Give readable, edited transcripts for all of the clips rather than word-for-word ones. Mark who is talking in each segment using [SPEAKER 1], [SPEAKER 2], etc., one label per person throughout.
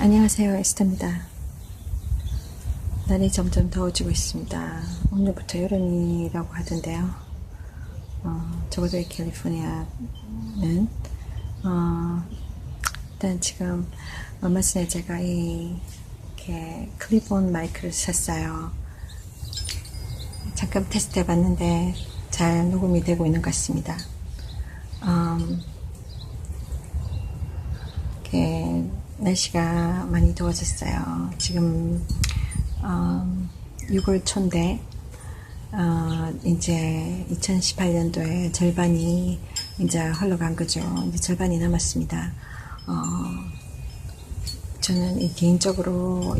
[SPEAKER 1] 안녕하세요, 에스터입니다. 날이 점점 더워지고 있습니다. 오늘부터 여름이라고 하던데요. 적어도 이 캘리포니아는 일단 지금 얼마 전에 제가 이렇게 클립온 마이크를 샀어요. 잠깐 테스트 해봤는데 잘 녹음이 되고 있는 것 같습니다. 이렇게 날씨가 많이 더워졌어요. 지금 6월 초인데 이제 2018년도에 절반이 이제 흘러간 거죠. 이제 절반이 남았습니다. 저는 개인적으로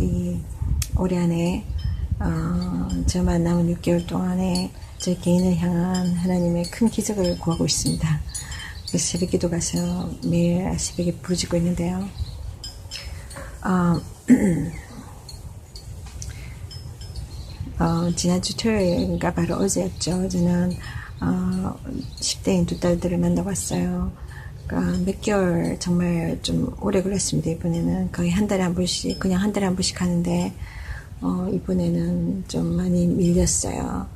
[SPEAKER 1] 올해 안에 저만 남은 6개월 동안에 제 개인을 향한 하나님의 큰 기적을 구하고 있습니다. 그래서 새벽 기도 가서 매일 새벽에 부르짖고 있는데요. 지난주 토요일인가 바로 어제였죠. 저는 10대인 두 딸들을 만나고 왔어요. 그러니까 몇 개월 정말 좀 오래 걸렸습니다. 이번에는 거의 한 달에 한 번씩, 그냥 한 달에 한 번씩 하는데 이번에는 좀 많이 밀렸어요.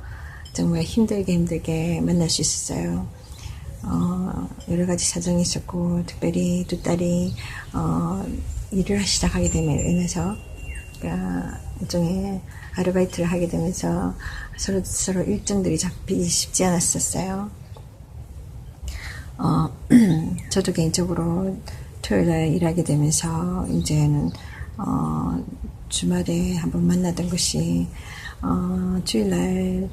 [SPEAKER 1] 정말 힘들게 만날 수 있었어요. 여러 가지 사정이 있었고, 특별히 두 딸이 일을 시작하게 되면서 일종의 아르바이트를 하게 되면서 서로 일정들이 잡히기 쉽지 않았었어요. 저도 개인적으로 토요일날 일하게 되면서 이제는 주말에 한번 만나던 것이 주일날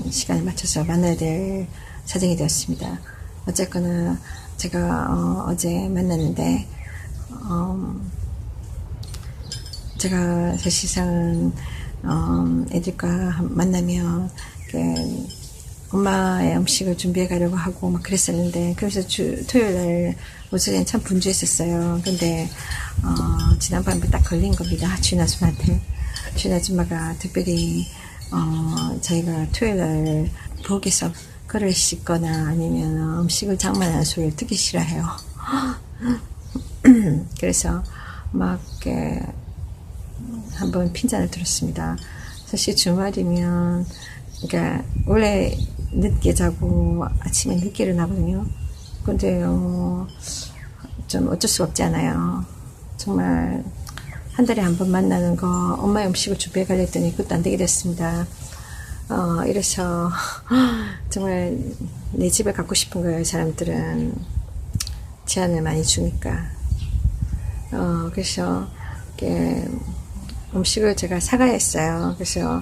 [SPEAKER 1] 시간을 맞춰서 만나야 될 사정이 되었습니다. 어쨌거나 제가 어제 만났는데 제가 사실상 애들과 만나면 엄마의 음식을 준비해 가려고 하고 막 그랬었는데, 그래서 토요일날 오전에 참 분주했었어요. 근데 지난번에 딱 걸린 겁니다. 주인 아줌마한테. 주인 아줌마가 특별히 저희가 토요일날 부엌에서 그릇을 씻거나 아니면 음식을 장만하는 소리를 듣기 싫어해요. 그래서 막 한번 핀잔을 들었습니다. 사실 주말이면 그러니까 원래 늦게 자고 아침에 늦게 일어나거든요. 근데 좀 어쩔 수 없잖아요. 정말 한 달에 한 번 만나는 거 엄마의 음식을 준비해 가려 했더니 그것도 안 되게 됐습니다. 이래서 정말 내 집을 갖고 싶은 거예요. 사람들은 제안을 많이 주니까. 그래서 음식을 제가 사가야 했어요. 그래서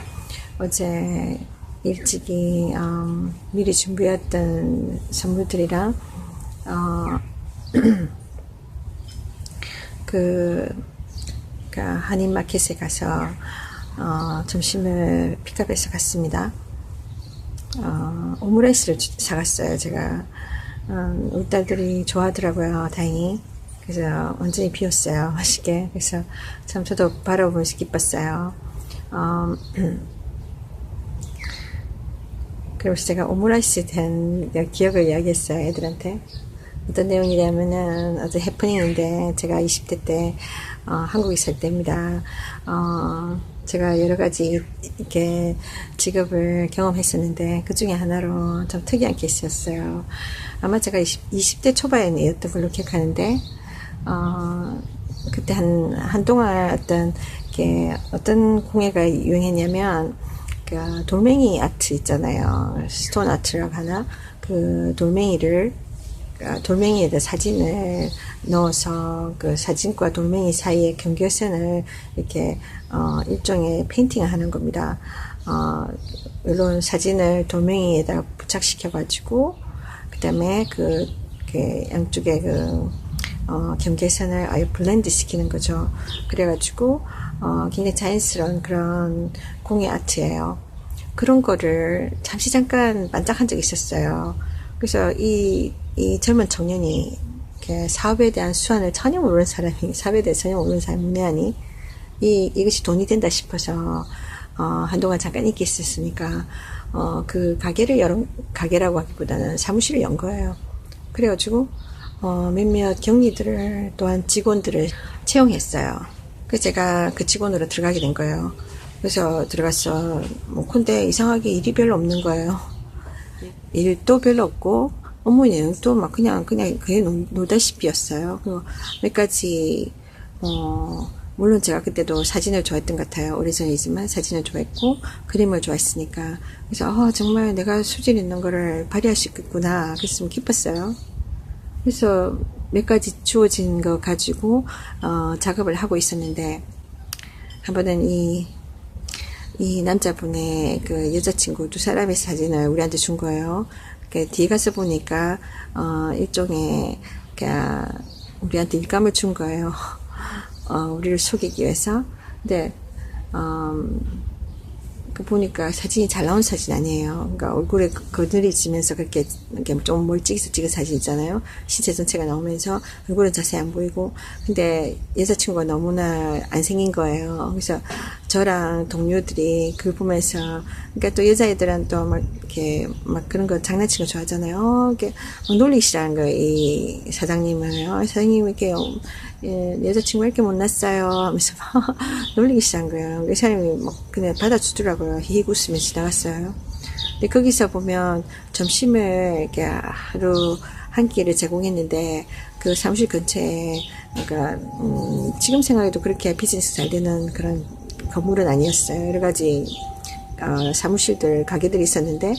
[SPEAKER 1] 어제 일찍이 미리 준비했던 선물들이랑 한인마켓에 가서 점심을 픽업해서 갔습니다. 오므라이스를 사갔어요. 제가 우리 딸들이 좋아하더라고요. 다행히. 그래서 완전히 비웠어요. 맛있게. 그래서 참 저도 바라보면서 기뻤어요. 그래서 제가 오므라이스에 대한 기억을 이야기했어요. 애들한테. 어떤 내용이냐면은 어떤 해프닝인데, 제가 20대 때 한국에 살 때입니다. 제가 여러 가지 이렇게 직업을 경험했었는데 그 중에 하나로 좀 특이한 케이스였어요. 아마 제가 20대 초반이었던 걸로 기억하는데, 그때 한동안 어떤 공예가 유행했냐면, 돌멩이 아트 있잖아요. 스톤 아트라고 하나? 돌멩이에다 사진을 넣어서 그 사진과 돌멩이 사이에 경계선을 이렇게 일종의 페인팅을 하는 겁니다. 물론 사진을 돌멩이에다 부착시켜 가지고 그 다음에 양쪽에 경계선을 아예 블렌드 시키는 거죠. 그래가지고 굉장히 자연스러운 그런 공예 아트예요. 그런 거를 잠깐 반짝한 적이 있었어요. 그래서 이 젊은 청년이 사업에 대한 수완을 전혀 모르는 사람이, 사업에 대해 전혀 모르는 사람이 이것이 돈이 된다 싶어서 한동안 잠깐 있게 있었으니까 그 가게라고 하기보다는 사무실을 연 거예요. 그래가지고 몇몇 경리들을 또한 직원들을 채용했어요. 그래서 제가 그 직원으로 들어가게 된 거예요. 그래서 들어가서 뭐 근데 이상하게 일이 별로 없는 거예요. 일도 별로 없고 업무 내용도 막 그냥 그게 놀다시피였어요. 그리고 몇 가지 물론 제가 그때도 사진을 좋아했던 것 같아요. 오래전이지만 사진을 좋아했고 그림을 좋아했으니까. 그래서 정말 내가 소질 있는 거를 발휘할 수 있겠구나. 그래서 좀 기뻤어요. 그래서 몇 가지 주어진 거 가지고 작업을 하고 있었는데 한 번은 이 남자분의 그 여자친구 두 사람의 사진을 우리한테 준 거예요. 뒤에 가서 보니까 일종의 우리한테 일감을 준 거예요. 우리를 속이기 위해서. 근데 보니까 사진이 잘 나온 사진 아니에요. 그러니까 얼굴에 거들이 지면서 그렇게 좀 멀찍이서 찍은 사진 있잖아요. 신체 전체가 나오면서 얼굴은 자세히 안 보이고. 근데 여자친구가 너무나 안 생긴 거예요. 그래서 저랑 동료들이 그걸 보면서, 그러니까 또 여자애들은 또 막 이렇게 막 그런 거 장난치는 거 좋아하잖아요. 이렇게 막 놀리기 시작한 거예요. 이 사장님을. 사장님 이렇게 여자친구가 이렇게 못났어요 하면서 막 놀리기 시작한 거예요. 그 사람이 막 그냥 받아주더라고요. 히히 웃으며 지나갔어요. 근데 거기서 보면 점심을 이렇게 하루 한 끼를 제공했는데 그 사무실 근처에, 그러니까 지금 생각해도 그렇게 비즈니스 잘 되는 그런 건물은 아니었어요. 여러 가지 사무실들, 가게들이 있었는데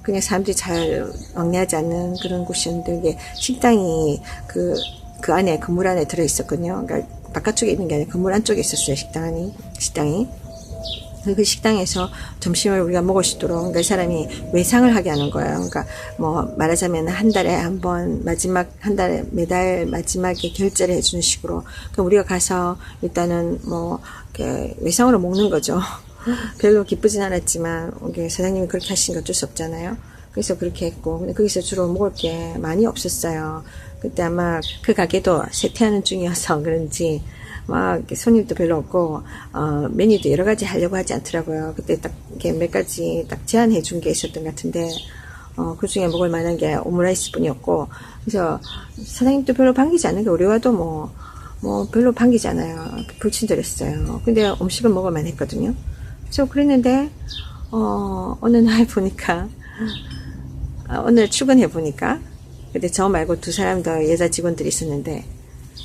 [SPEAKER 1] 그냥 사람들이 잘 왕래하지 않는 그런 곳이었는데, 이게 식당이 그 안에, 건물 안에 들어있었거든요. 그러니까 바깥쪽에 있는 게 아니라 건물 안쪽에 있었어요, 식당이. 그 식당에서 점심을 우리가 먹을 수 있도록, 그러니까 이 사람이 외상을 하게 하는 거예요. 그러니까 뭐 말하자면 한 달에 한 번, 매달 마지막에 결제를 해주는 식으로. 그러니까 우리가 가서 일단은 뭐 이렇게 외상으로 먹는 거죠. 별로 기쁘진 않았지만 사장님이 그렇게 하신 거 어쩔 수 없잖아요. 그래서 그렇게 했고, 근데 거기서 주로 먹을 게 많이 없었어요. 그때 아마 그 가게도 쇠퇴하는 중이어서 그런지 막 손님도 별로 없고 메뉴도 여러 가지 하려고 하지 않더라고요. 그때 딱 이렇게 몇 가지 딱 제안해 준 게 있었던 것 같은데 그 중에 먹을 만한 게 오므라이스 뿐이었고, 그래서 사장님도 별로 반기지 않는 게, 우리와도 뭐 별로 반기지 않아요. 불친절했어요. 근데 음식은 먹을만 했거든요. 그래서 그랬는데 어느 날 보니까 오늘 출근해 보니까, 근데 저 말고 두 사람 더 여자 직원들이 있었는데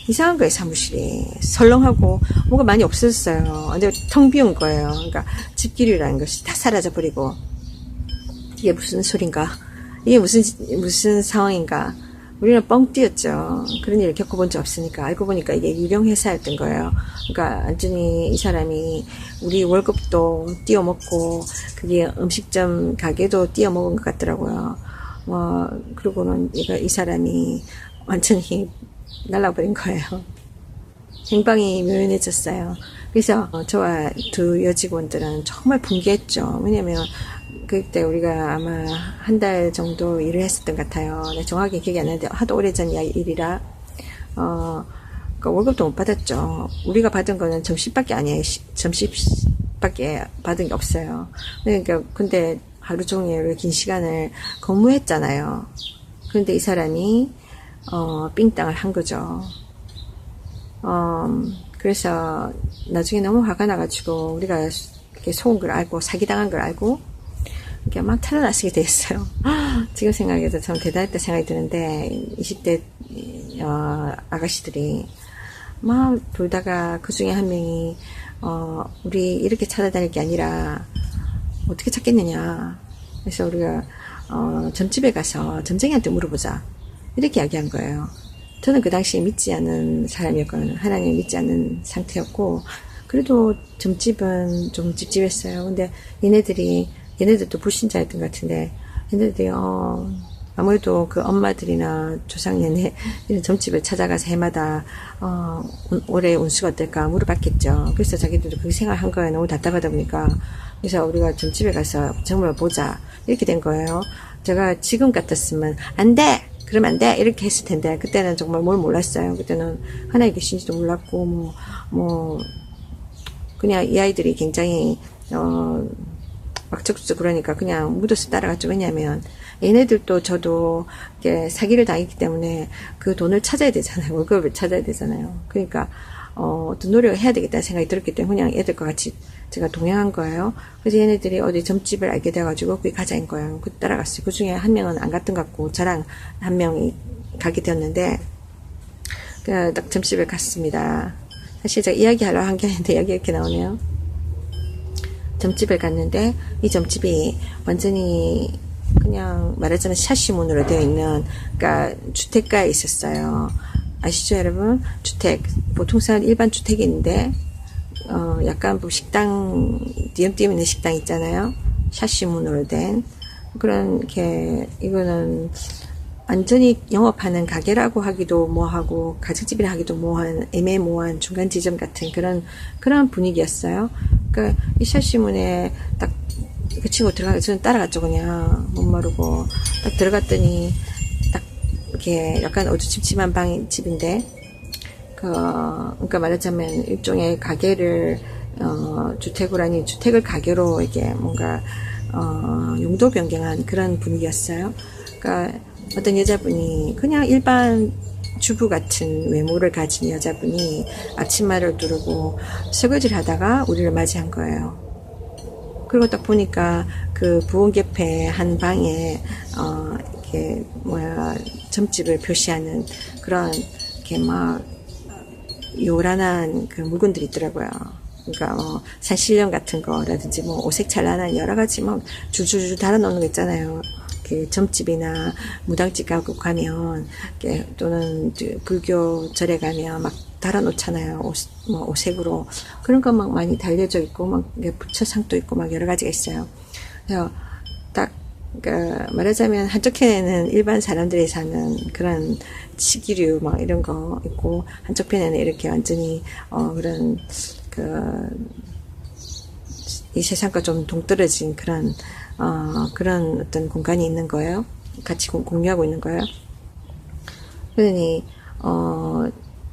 [SPEAKER 1] 이상한 거예요. 사무실이 설렁하고 뭐가 많이 없어졌어요. 근데 텅 비운 거예요. 그러니까 집기류라는 것이 다 사라져 버리고, 이게 무슨 소린가, 이게 무슨 상황인가. 우리는 뻥 뛰었죠. 그런 일을 겪어본 적 없으니까. 알고 보니까 이게 유령 회사였던 거예요. 그러니까 완전히 이 사람이 우리 월급도 띄어먹고, 그게 음식점 가게도 띄어먹은 것 같더라고요. 그러고는 이 사람이 완전히 날라버린 거예요. 행방이 묘연해졌어요. 그래서 저와 두 여직원들은 정말 분개했죠. 왜냐면 그때 우리가 아마 한 달 정도 일을 했었던 것 같아요. 정확히 기억이 안 나는데 하도 오래전 일이라 그러니까 월급도 못 받았죠. 우리가 받은 거는 점심밖에 아니에요. 점심밖에 받은 게 없어요. 그러니까 근데 하루 종일 긴 시간을 근무했잖아요. 그런데 이 사람이 삥땅을 한 거죠. 그래서 나중에 너무 화가 나가지고, 우리가 이렇게 속은 걸 알고, 사기당한 걸 알고, 이렇게 막 탈어나시게 됐어요. 지금 생각해도 참 대단했다 생각이 드는데, 20대 아가씨들이 막 돌다가 그 중에 한 명이 우리 이렇게 찾아다닐 게 아니라 어떻게 찾겠느냐. 그래서 우리가 점집에 가서 점쟁이한테 물어보자, 이렇게 이야기한 거예요. 저는 그 당시에 믿지 않는 사람이었거든요. 하나님을 믿지 않는 상태였고, 그래도 점집은 좀 찝찝했어요. 근데 얘네들도 불신자였던 것 같은데, 얘네들이 아무래도 그 엄마들이나 조상년에 이런 점집을 찾아가서 해마다 올해 운수가 어떨까 물어봤겠죠. 그래서 자기들도 그 생각을 한 거예요. 너무 답답하다 보니까. 그래서 우리가 점집에 가서 정말 보자, 이렇게 된 거예요. 제가 지금 같았으면 안 돼! 그러면 안 돼! 이렇게 했을 텐데, 그때는 정말 뭘 몰랐어요. 그때는 하나님 계신지도 몰랐고, 그냥 이 아이들이 굉장히 왁적지적 그러니까 그냥 묻어서 따라갔죠. 왜냐면 얘네들도 저도 이렇게 사기를 당했기 때문에 그 돈을 찾아야 되잖아요. 월급을 찾아야 되잖아요. 그러니까 어떤 노력을 해야 되겠다는 생각이 들었기 때문에 그냥 애들과 같이 제가 동행한 거예요. 그래서 얘네들이 어디 점집을 알게 돼가지고 거기 가자인 거예요. 그 따라갔어요. 그 중에 한 명은 안 갔던 것 같고 저랑 한 명이 가게 되었는데 딱 점집을 갔습니다. 사실 제가 이야기하려고 한 게 아닌데 여기 이렇게 나오네요. 점집을 갔는데 이 점집이 완전히 그냥 말하자면 샤시문으로 되어 있는 그러니까 주택가에 있었어요. 아시죠 여러분? 주택 보통 사람 일반 주택이 있는데 약간 뭐 식당 띄엄띄엄 있는 식당 있잖아요. 샤시문으로 된 그런 게 이거는 완전히 영업하는 가게라고 하기도 뭐하고 가정집이라 하기도 뭐한 애매모호한 중간 지점 같은 그런 분위기였어요. 그러니까 이 샤시문에 딱 그 친구 들어가서 저는 따라갔죠. 그냥 못 모르고 딱 들어갔더니 딱 이렇게 약간 어두침침한 집인데 그러니까 말하자면 일종의 가게를 주택으로 아니 주택을 가게로 이게 뭔가 용도 변경한 그런 분위기였어요. 그러니까 어떤 여자분이 그냥 일반 주부 같은 외모를 가진 여자분이 앞치마를 두르고 설거지를 하다가 우리를 맞이한 거예요. 그리고 딱 보니까 그 부엌옆에 한 방에 이렇게 점집을 표시하는 그런 이렇게 막 요란한 그 물건들이 있더라고요. 그러니까 산신령 같은 거라든지 오색 찬란한 여러 가지 줄줄줄 달아놓는 거 있잖아요. 그 점집이나 무당집 가면 또는 불교 절에 가면 막 달아놓잖아요. 오색으로 그런 거 막 많이 달려져 있고 부처상도 있고 여러 가지가 있어요. 그래서 딱 말하자면 한쪽편에는 일반 사람들이 사는 그런 치기류 이런 거 있고 한쪽편에는 이렇게 완전히 그런 이 세상과 좀 동떨어진 그런 어떤 공간이 있는 거예요. 같이 공유하고 있는 거예요. 그러니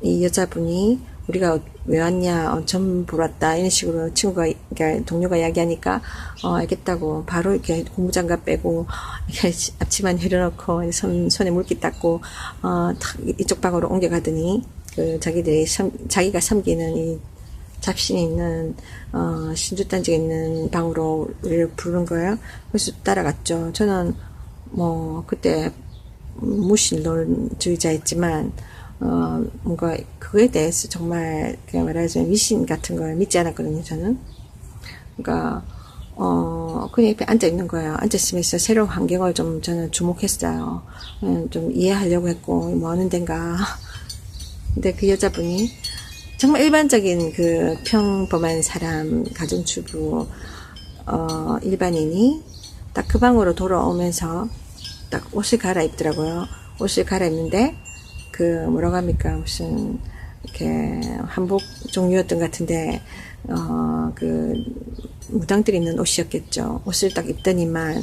[SPEAKER 1] 이 여자분이 우리가 왜 왔냐, 점 보러 왔다 이런 식으로 그러니까 동료가 이야기하니까 알겠다고 바로 이렇게 고무장갑 빼고 이렇게 앞치마 내려놓고 손에 물기 닦고 이쪽 방으로 옮겨가더니 자기가 섬기는 이 잡신이 있는 신주단지가 있는 방으로 우리를 부르는 거예요. 그래서 따라갔죠. 저는 그때 무신론주의자였지만 뭔가 그거에 대해서 정말 그냥 말하자면 미신 같은 걸 믿지 않았거든요. 저는 그러니까 그냥 옆에 앉아 있는 거예요. 앉았으면서 새로운 환경을 좀 저는 주목했어요. 좀 이해하려고 했고 뭐 하는 데인가. 근데 그 여자분이 정말 일반적인 그 평범한 사람, 가정주부, 일반인이 딱 그 방으로 돌아오면서 딱 옷을 갈아입더라고요. 옷을 갈아입는데, 뭐라고 합니까? 무슨, 이렇게, 한복 종류였던 것 같은데, 무당들이 입는 옷이었겠죠. 옷을 딱 입더니만,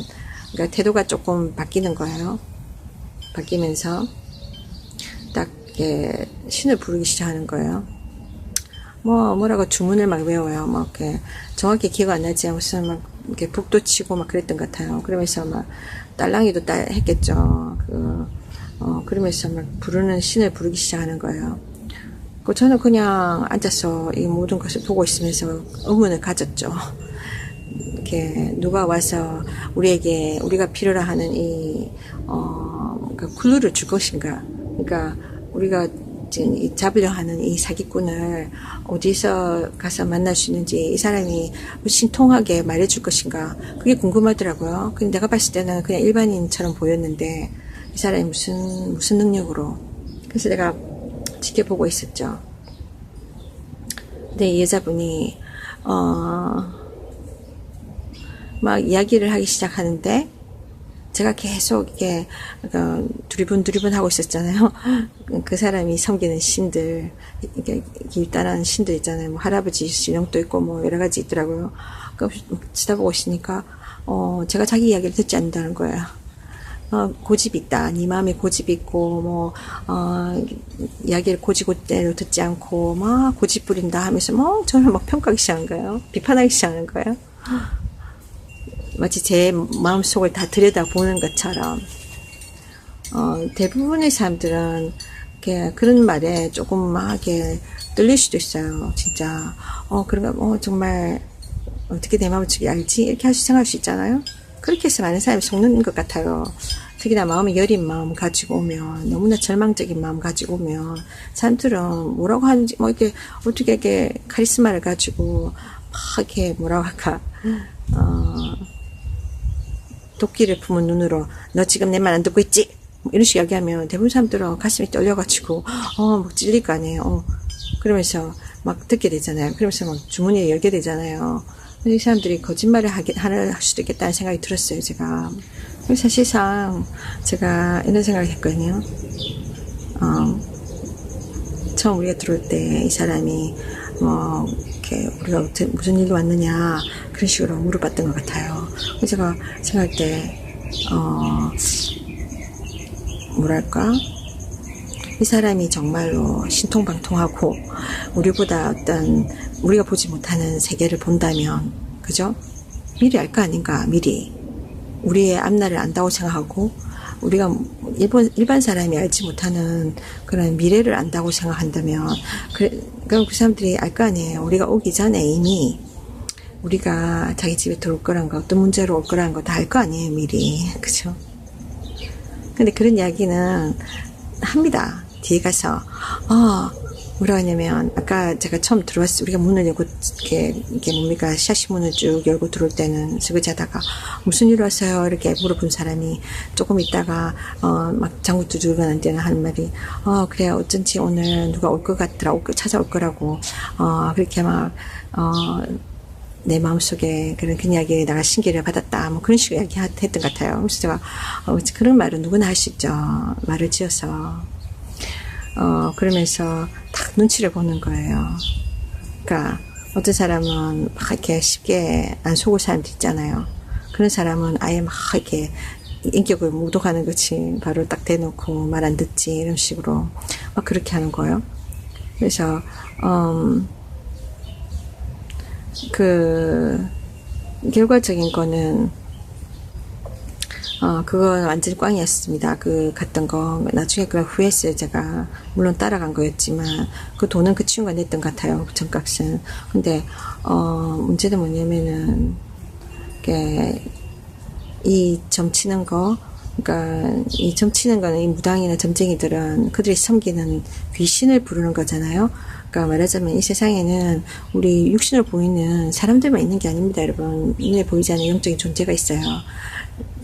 [SPEAKER 1] 그러니까 태도가 조금 바뀌는 거예요. 바뀌면서, 딱, 이렇게, 신을 부르기 시작하는 거예요. 뭐라고 주문을 외워요. 이렇게 정확히 기억 안 나지 무슨 이렇게 북도 치고 그랬던 것 같아요. 그러면서 딸랑이도 했겠죠. 그러면서 부르는 신을 부르기 시작하는 거예요. 저는 그냥 앉아서 이 모든 것을 보고 있으면서 의문을 가졌죠. 이렇게 누가 와서 우리가 필요로 하는 클루를 줄 것인가. 그러니까 우리가 지금 잡으려 하는 이 사기꾼을 어디서 가서 만날 수 있는지 이 사람이 신통하게 말해줄 것인가 그게 궁금하더라고요. 근데 내가 봤을 때는 그냥 일반인처럼 보였는데 이 사람이 무슨 능력으로 그래서 내가 지켜보고 있었죠. 근데 이 여자분이 막 이야기를 하기 시작하는데 제가 계속 이렇게 두리분 하고 있었잖아요. 그 사람이 섬기는 신들, 이렇게 길다란 신들 있잖아요. 할아버지 신령도 있고 여러 가지 있더라고요. 쳐다보고 있으니까 제가 자기 이야기를 듣지 않는다는 거예요. 고집이 있다. 네 마음에 고집이 있고 이야기를 고지고대로 듣지 않고 고집 부린다 하면서 저를 평가하기 시작한 거예요. 비판하기 시작하는 거예요. 마치 제 마음속을 다 들여다보는 것처럼, 대부분의 사람들은 그런 말에 조금 막 이렇게 떨릴 수도 있어요. 진짜, 그런가, 정말, 어떻게 내 마음을 알지? 이렇게 생각할 수 있잖아요. 그렇게 해서 많은 사람이 속는 것 같아요. 특히나 마음이 여린 마음 가지고 오면, 너무나 절망적인 마음 가지고 오면, 사람들은 뭐라고 하는지, 이렇게, 어떻게 이렇게 카리스마를 가지고, 막 이렇게 뭐라고 할까, 도끼를 품은 눈으로, 너 지금 내 말 안 듣고 있지? 이런 식으로 이야기하면 대부분 사람들은 가슴이 떨려가지고, 막 찔릴 거 아니에요. 그러면서 막 듣게 되잖아요. 그러면서 막 주머니에 열게 되잖아요. 근데 이 사람들이 거짓말을 할 수도 있겠다는 생각이 들었어요, 제가. 그래서 사실상 제가 이런 생각을 했거든요. 처음 우리가 들어올 때 이 사람이 이렇게 우리가 무슨 일로 왔느냐 그런 식으로 물어봤던 것 같아요. 그래서 제가 생각할 때 뭐랄까, 이 사람이 정말로 신통방통하고 우리보다 우리가 보지 못하는 세계를 본다면, 그죠? 미리 알 거 아닌가, 미리. 우리의 앞날을 안다고 생각하고, 우리가 일반 사람이 알지 못하는 그런 미래를 안다고 생각한다면, 그럼 그 사람들이 알 거 아니에요. 우리가 오기 전에 이미 우리가 자기 집에 들어올 거란 거, 어떤 문제로 올 거란 거 다 알 거 아니에요, 미리. 그죠? 근데 그런 이야기는 합니다. 뒤에 가서, 뭐라고 하냐면, 아까 제가 처음 들어왔을 때, 우리가 문을 열고, 이게 뭡니까, 샤시 문을 쭉 열고 들어올 때는, 설거지 하다가, 무슨 일로 왔어요? 이렇게 물어본 사람이, 조금 있다가, 막 장구 두들겨 난 때는 하는 말이, 그래, 어쩐지 오늘 누가 올 것 같더라, 찾아올 거라고, 그렇게 막, 내 마음속에 그런 이야기에 내가 신기를 받았다. 그런 식으로 이야기했던 것 같아요. 그래서 제가, 그런 말은 누구나 할 수 있죠. 말을 지어서. 그러면서 딱 눈치를 보는 거예요. 그러니까, 어떤 사람은 막 이렇게 쉽게 안 속을 사람도 있잖아요. 그런 사람은 아예 막 이렇게 인격을 모독하는 거지. 바로 딱 대놓고 말 안 듣지. 이런 식으로. 막 그렇게 하는 거예요. 그래서, 결과적인 거는, 그건 완전히 꽝이었습니다. 갔던 거. 나중에 그걸 후회했어요, 제가. 물론 따라간 거였지만, 그 돈은 그 친구가 냈던 것 같아요, 전값은. 근데, 문제는 뭐냐면은, 이 점치는 거, 그러니까, 이 점치는 거는 이 무당이나 점쟁이들은 그들이 섬기는 귀신을 부르는 거잖아요. 그러니까 말하자면 이 세상에는 우리 육신으로 보이는 사람들만 있는 게 아닙니다, 여러분. 눈에 보이지 않는 영적인 존재가 있어요.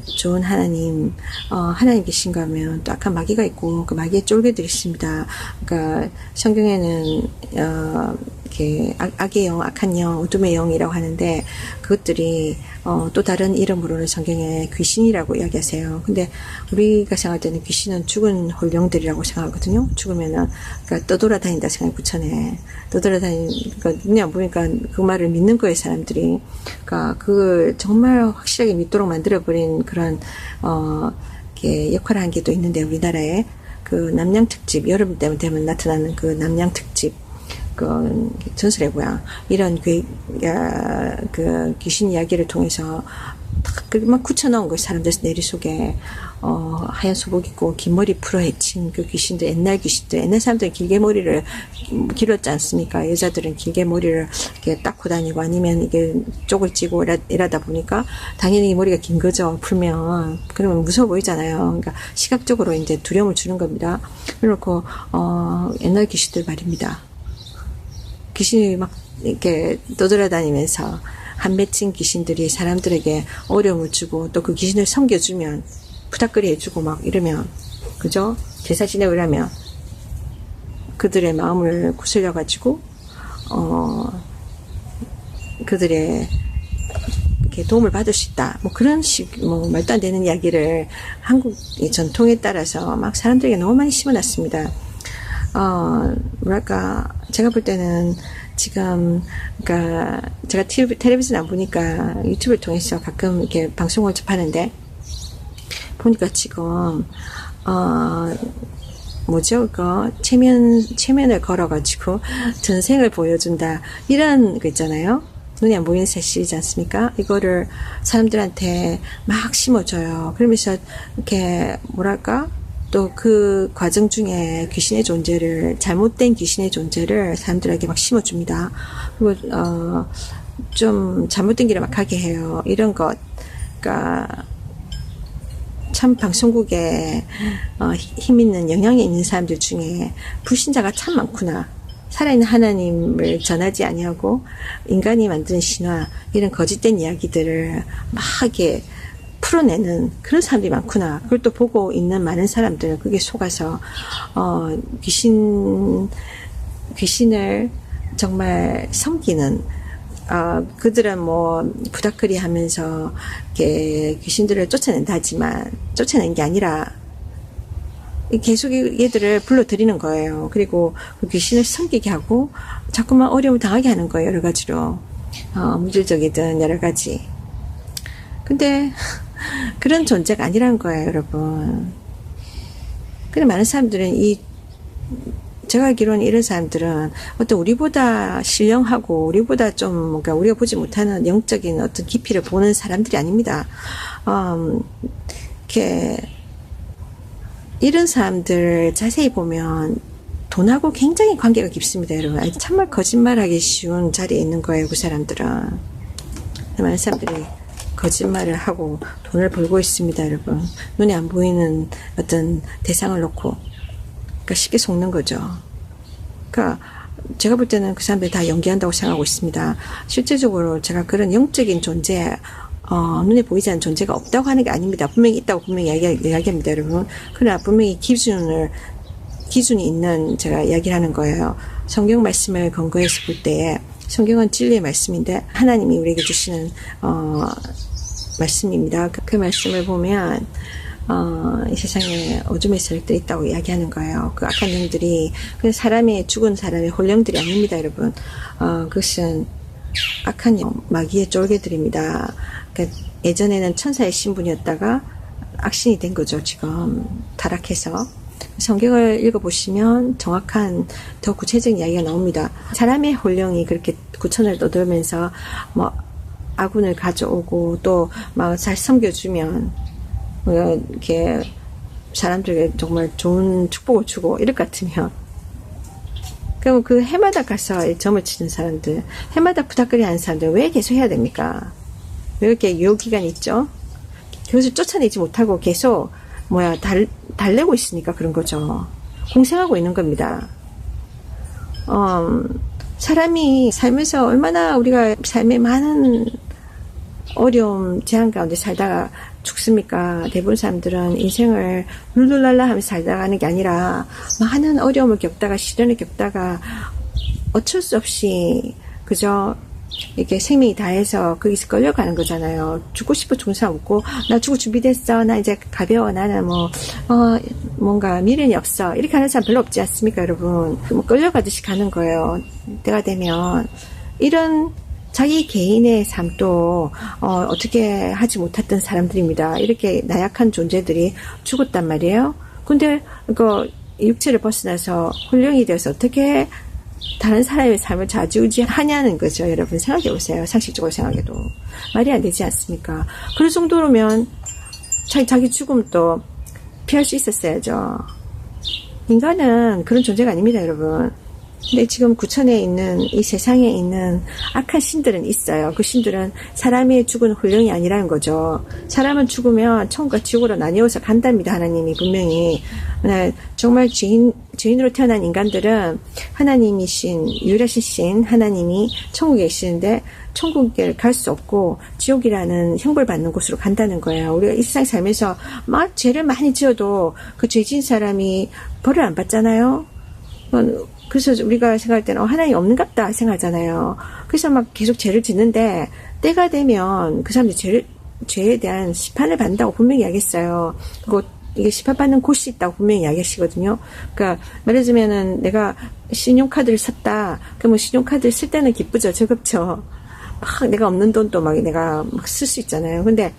[SPEAKER 1] 좋은 하나님, 하나님 계신가 하면 또 악한 마귀가 있고, 그 마귀의 쫄개들이 있습니다. 그러니까, 성경에는, 이렇게, 악의 영, 악한 영, 어둠의 영이라고 하는데, 그것들이, 또 다른 이름으로는 성경에 귀신이라고 이야기하세요. 근데, 우리가 생각할 때는 귀신은 죽은 홀령들이라고 생각하거든요. 죽으면은, 그러니까 떠돌아다닌다 생각이 붙여내. 그러니까 눈이 안 보니까 그 말을 믿는 거예요, 사람들이. 그러니까, 그걸 정말 확실하게 믿도록 만들어버린 그런, 이렇게 역할을 한 게 또 있는데, 우리나라에. 남양특집, 여름 때문에 되면 나타나는 그 남양특집, 전설의 고향, 이런 귀신 이야기를 통해서 막 굳혀놓은 거예요. 사람들 내리 속에, 하얀 소복 입고 긴 머리 풀어헤친 그 귀신들, 옛날 귀신들, 옛날 사람들은 길게 머리를 길었지 않습니까? 여자들은 길게 머리를 이렇게 닦고 다니고 아니면 이게 쪽을 찌고 이러다 보니까 당연히 이 머리가 긴 거죠. 풀면. 그러면 무서워 보이잖아요. 그러니까 시각적으로 이제 두려움을 주는 겁니다. 그래놓고, 옛날 귀신들 말입니다. 귀신이 막 이렇게 떠돌아다니면서 한 맺힌 귀신들이 사람들에게 어려움을 주고 또 그 귀신을 섬겨주면 부탁거리 해주고 막 이러면, 그죠? 제사 지내고 이러면 그들의 마음을 구슬려가지고 그들의 이렇게 도움을 받을 수 있다. 그런 말도 안 되는 이야기를 한국의 전통에 따라서 막 사람들에게 너무 많이 심어놨습니다. 뭐랄까, 제가 볼 때는 지금, 그러니까 제가 텔레비전 안 보니까 유튜브를 통해서 가끔 이렇게 방송을 접하는데, 보니까 지금, 체면을 걸어가지고 전생을 보여준다. 이런 거 있잖아요. 눈에 안 보이는 사실이지 않습니까? 이거를 사람들한테 막 심어줘요. 그러면서 이렇게 뭐랄까? 또 그 과정 중에 귀신의 존재를, 잘못된 귀신의 존재를 사람들에게 막 심어줍니다. 그리고 좀 잘못된 길을 막 가게 해요. 이런 것. 그러니까 참 방송국에 힘 있는 영향이 있는 사람들 중에 불신자가 참 많구나. 살아있는 하나님을 전하지 아니하고 인간이 만든 신화, 이런 거짓된 이야기들을 막 이렇게 풀어내는 그런 사람들이 많구나. 그걸 또 보고 있는 많은 사람들은 그게 속아서 귀신을 정말 섬기는, 그들은 뭐 부닥거리 하면서 이렇게 귀신들을 쫓아낸다 하지만 쫓아낸 게 아니라 계속 얘들을 불러들이는 거예요. 그리고 그 귀신을 섬기게 하고 자꾸만 어려움을 당하게 하는 거예요. 여러 가지로. 물질적이든 여러 가지. 근데 그런 존재가 아니라는 거예요, 여러분. 근데 많은 사람들은 제가 알기로는 이런 사람들은 어떤 우리보다 신령하고 우리보다 좀 뭔가 우리가 보지 못하는 영적인 어떤 깊이를 보는 사람들이 아닙니다. 이렇게 이런 사람들 자세히 보면 돈하고 굉장히 관계가 깊습니다, 여러분. 정말 거짓말하기 쉬운 자리에 있는 거예요, 그 사람들은. 많은 사람들이 거짓말을 하고 돈을 벌고 있습니다, 여러분. 눈에 안 보이는 어떤 대상을 놓고. 그러니까 쉽게 속는 거죠. 그러니까 제가 볼 때는 그 사람들이 다 연기한다고 생각하고 있습니다. 실제적으로 제가 그런 영적인 존재, 눈에 보이지 않는 존재가 없다고 하는 게 아닙니다. 분명히 있다고 분명히 이야기합니다, 여러분. 그러나 분명히 기준이 있는 제가 이야기를 하는 거예요. 성경 말씀을 근거해서 볼 때에, 성경은 진리의 말씀인데 하나님이 우리에게 주시는 말씀입니다. 그 말씀을 보면 이 세상에 어둠의 세력들이 있다고 이야기하는 거예요. 그 악한 영들이 죽은 사람의 혼령들이 아닙니다, 여러분. 그것은 악한 영, 마귀의 쫄개들입니다. 그러니까 예전에는 천사의 신분이었다가 악신이 된 거죠, 지금. 타락해서. 성경을 읽어보시면 정확한 더 구체적인 이야기가 나옵니다. 사람의 혼령이 그렇게 구천을 떠돌면서 뭐 아군을 가져오고 또 막 잘 섬겨주면 이렇게 사람들에게 정말 좋은 축복을 주고 이럴 것 같으면, 그럼 그 해마다 가서 점을 치는 사람들, 해마다 부닥거리 하는 사람들 왜 계속 해야 됩니까? 왜 이렇게 유효기간이 있죠? 그것을 쫓아내지 못하고 계속 달래고 있으니까 그런 거죠. 공생하고 있는 겁니다. 사람이 살면서 얼마나 우리가 삶의 많은 어려움, 제한 가운데 살다가 죽습니까? 대부분 사람들은 인생을 룰루랄라 하면서 살다가는 게 아니라 많은 어려움을 겪다가 시련을 겪다가 어쩔 수 없이 그저 이렇게 생명이 다해서 거기서 끌려가는 거잖아요. 죽고 싶어 죽은 사람 없고, 나 죽을 준비됐어, 나 이제 가벼워, 나는 뭔가 미련이 없어, 이렇게 하는 사람 별로 없지 않습니까, 여러분? 끌려가듯이 가는 거예요. 때가 되면. 이런 자기 개인의 삶도 어떻게 하지 못했던 사람들입니다. 이렇게 나약한 존재들이 죽었단 말이에요. 근데 육체를 벗어나서 혼령이 되어서 어떻게 다른 사람의 삶을 좌지우지하냐는 거죠. 여러분 생각해 보세요. 상식적으로 생각해도 말이 안 되지 않습니까? 그럴 정도로면 자기 죽음도 피할 수 있었어야죠. 인간은 그런 존재가 아닙니다, 여러분. 근데 지금 구천에 있는 이 세상에 있는 악한 신들은 있어요. 그 신들은 사람이 죽은 혼령이 아니라는 거죠. 사람은 죽으면 천국과 지옥으로 나뉘어서 간답니다. 하나님이 분명히. 정말 죄인으로 태어난 인간들은 하나님이신 유일하신 신 하나님이 천국에 계시는데 천국에 갈 수 없고 지옥이라는 형벌 받는 곳으로 간다는 거예요. 우리가 이 세상 살면서 막 죄를 많이 지어도 그 죄 지은 사람이 벌을 안 받잖아요. 그래서 우리가 생각할 때는 하나님 없는갑다 생각하잖아요. 그래서 막 계속 죄를 짓는데 때가 되면 그 사람들이 죄에 대한 심판을 받는다고 분명히 이야기했어요. 그리고 이게 심판받는 곳이 있다고 분명히 이야기하시거든요. 그러니까 말하자면은 내가 신용카드를 샀다. 그러면 신용카드를 쓸 때는 기쁘죠. 즐겁죠. 막 내가 없는 돈도 막 내가 막 쓸 수 있잖아요. 근데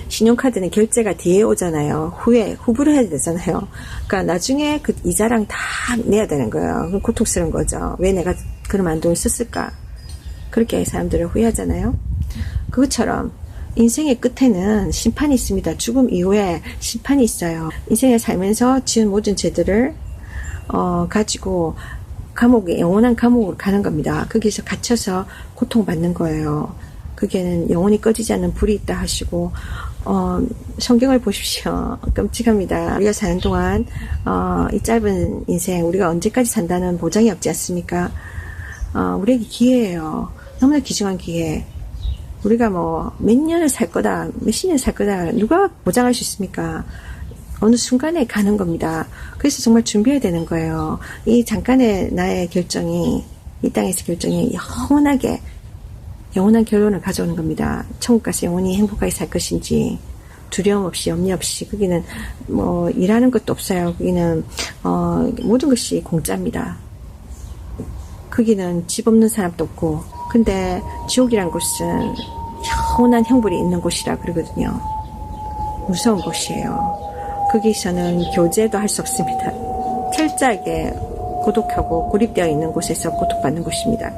[SPEAKER 1] 신용카드는 결제가 뒤에 오잖아요. 후불을 해야 되잖아요. 그러니까 나중에 그 이자랑 다 내야 되는 거예요. 고통스러운 거죠. 왜 내가 그럼 안 돈을 썼을까? 그렇게 사람들을 후회하잖아요. 그것처럼 인생의 끝에는 심판이 있습니다. 죽음 이후에 심판이 있어요. 인생에 살면서 지은 모든 죄들을 가지고 감옥에, 영원한 감옥으로 가는 겁니다. 거기서 갇혀서 고통받는 거예요. 거기에는 영원히 꺼지지 않는 불이 있다 하시고, 성경을 보십시오. 끔찍합니다. 우리가 사는 동안, 이 짧은 인생, 우리가 언제까지 산다는 보장이 없지 않습니까? 우리에게 기회예요. 너무나 귀중한 기회. 우리가 뭐, 몇 년을 살 거다, 몇십 년을 살 거다, 누가 보장할 수 있습니까? 어느 순간에 가는 겁니다. 그래서 정말 준비해야 되는 거예요. 이 잠깐의 나의 결정이, 이 땅에서 결정이 영원한 결론을 가져오는 겁니다. 천국 가서 영원히 행복하게 살 것인지, 두려움 없이, 염려 없이, 거기는 뭐, 일하는 것도 없어요. 거기는, 모든 것이 공짜입니다. 거기는 집 없는 사람도 없고, 근데 지옥이란 곳은 영원한 형벌이 있는 곳이라 그러거든요. 무서운 곳이에요. 거기서는 교제도 할 수 없습니다. 철저하게 고독하고 고립되어 있는 곳에서 고통받는 곳입니다.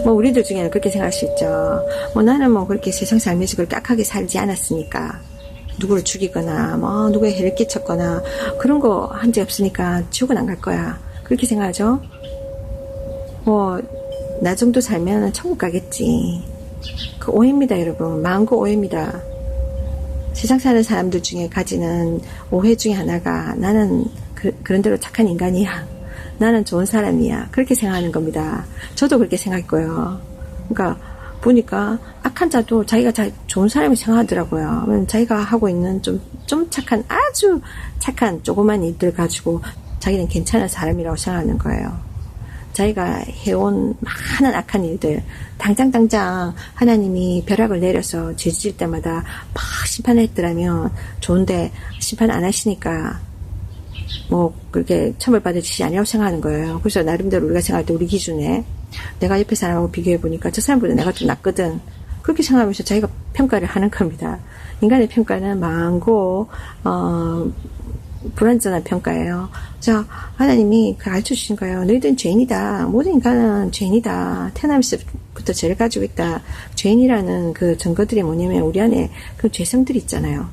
[SPEAKER 1] 뭐 우리들 중에는 그렇게 생각할 수 있죠. 뭐 나는 뭐 그렇게 세상 살면서 그렇게 악하게 살지 않았으니까, 누구를 죽이거나 뭐 누구에 해를 끼쳤거나 그런 거 한 적 없으니까 지옥은 안 갈 거야. 그렇게 생각하죠. 뭐 나 정도 살면 천국 가겠지. 그 오해입니다, 여러분. 마음고 오해입니다. 세상 사는 사람들 중에 가지는 오해 중에 하나가, 나는 그런 대로 착한 인간이야, 나는 좋은 사람이야, 그렇게 생각하는 겁니다. 저도 그렇게 생각했고요. 그러니까 보니까 악한 자도 자기가 좋은 사람이 생각하더라고요. 자기가 하고 있는 좀 착한, 아주 착한 조그만 일들 가지고 자기는 괜찮은 사람이라고 생각하는 거예요. 자기가 해온 많은 악한 일들, 당장 하나님이 벼락을 내려서 죄 지을 때마다 막 심판을 했더라면 좋은데, 심판 안 하시니까 뭐 그렇게 처벌받을 짓이 아니라고 생각하는 거예요. 그래서 나름대로 우리가 생각할 때 우리 기준에 내가 옆에 사람하고 비교해보니까 저 사람보다 내가 좀 낫거든, 그렇게 생각하면서 자기가 평가를 하는 겁니다. 인간의 평가는 망고 불완전한 평가예요. 자, 하나님이 가르쳐 주신 거예요. 너희들은 죄인이다. 모든 인간은 죄인이다. 태어나면서부터 죄를 가지고 있다. 죄인이라는 그 증거들이 뭐냐면, 우리 안에 그 죄성들이 있잖아요.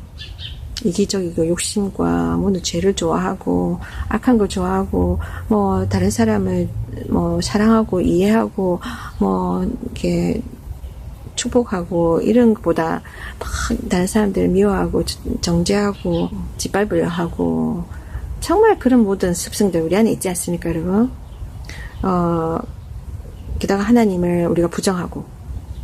[SPEAKER 1] 이기적이고 욕심과 뭐 죄를 좋아하고 악한 걸 좋아하고 뭐 다른 사람을 뭐 사랑하고 이해하고 뭐 이렇게 축복하고 이런 것보다 막 다른 사람들을 미워하고 정죄하고 짓밟으려 하고, 정말 그런 모든 습성들 우리 안에 있지 않습니까, 여러분? 게다가 하나님을 우리가 부정하고,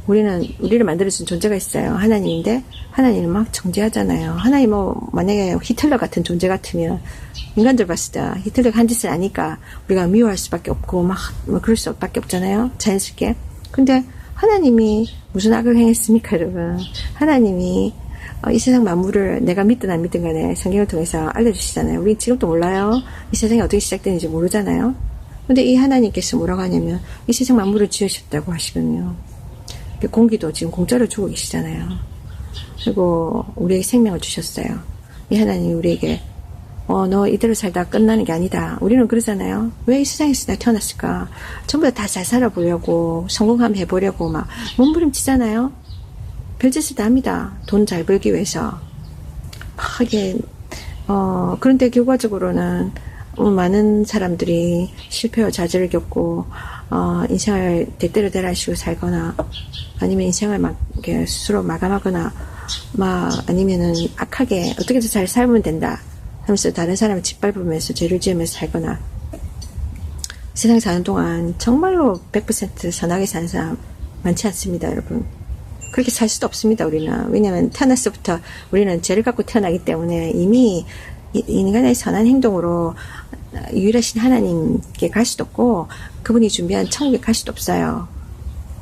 [SPEAKER 1] 우리를 만들어준 존재가 있어요. 하나님인데 하나님을 막 정죄하잖아요. 하나님 뭐 만약에 히틀러 같은 존재 같으면 인간들 봤을 때 히틀러가 한 짓을 아니까 우리가 미워할 수밖에 없고 막 그럴 수밖에 없잖아요, 자연스럽게. 근데 하나님이 무슨 악을 행했습니까, 여러분? 하나님이 이 세상 만물을 내가 믿든 안 믿든 간에 성경을 통해서 알려주시잖아요. 우리 지금도 몰라요. 이 세상이 어떻게 시작되는지 모르잖아요. 근데 이 하나님께서 뭐라고 하냐면, 이 세상 만물을 지으셨다고 하시거든요. 공기도 지금 공짜로 주고 계시잖아요. 그리고 우리에게 생명을 주셨어요. 이 하나님이 우리에게 너 이대로 살다 끝나는 게 아니다. 우리는 그러잖아요. 왜 이 세상에서 나 태어났을까? 전부 다 잘 살아보려고, 성공하면 해보려고 막 몸부림치잖아요. 별짓을 다 합니다. 돈 잘 벌기 위해서. 막 이게 그런데 결과적으로는 많은 사람들이 실패와 좌절을 겪고 인생을 대대로 대라시고 살거나, 아니면 인생을 막 이렇게 스스로 마감하거나, 막 아니면은 악하게 어떻게든 잘 살면 된다 하면서 다른 사람을 짓밟으면서 죄를 지으면서 살거나, 세상 사는 동안 정말로 100% 선하게 사는 사람 많지 않습니다, 여러분. 그렇게 살 수도 없습니다, 우리는. 왜냐하면 태어났을부터 우리는 죄를 갖고 태어나기 때문에 이미 인간의 선한 행동으로 유일하신 하나님께 갈 수도 없고, 그분이 준비한 천국에 갈 수도 없어요.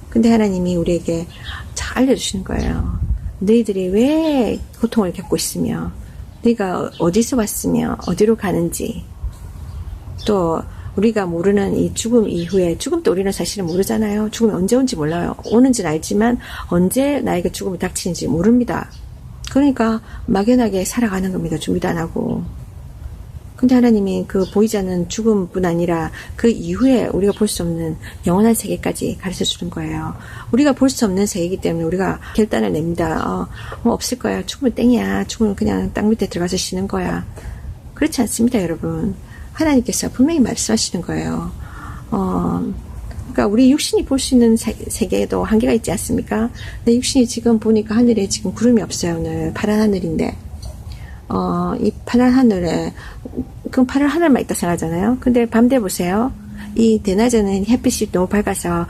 [SPEAKER 1] 근데 하나님이 우리에게 잘 알려주시는 거예요. 너희들이 왜 고통을 겪고 있으며, 너희가 어디서 왔으며 어디로 가는지, 또 우리가 모르는 이 죽음 이후에, 죽음도 우리는 사실은 모르잖아요. 죽음이 언제 온지 몰라요. 오는지는 알지만 언제 나에게 죽음이 닥치는지 모릅니다. 그러니까 막연하게 살아가는 겁니다. 준비도 안 하고. 근데 하나님이 그 보이지 않는 죽음뿐 아니라 그 이후에 우리가 볼 수 없는 영원한 세계까지 가르쳐 주는 거예요. 우리가 볼 수 없는 세계이기 때문에 우리가 결단을 냅니다. 뭐 없을 거야. 죽으면 땡이야. 죽으면 그냥 땅 밑에 들어가서 쉬는 거야. 그렇지 않습니다, 여러분. 하나님께서 분명히 말씀하시는 거예요. 그러니까 우리 육신이 볼 수 있는 세계에도 한계가 있지 않습니까? 내 육신이 지금 보니까 하늘에 지금 구름이 없어요. 오늘 파란 하늘인데 이 파란 하늘에 그럼 파란 하늘만 있다 생각하잖아요. 근데 밤 돼 보세요. 이 대낮에는 햇빛이 너무 밝아서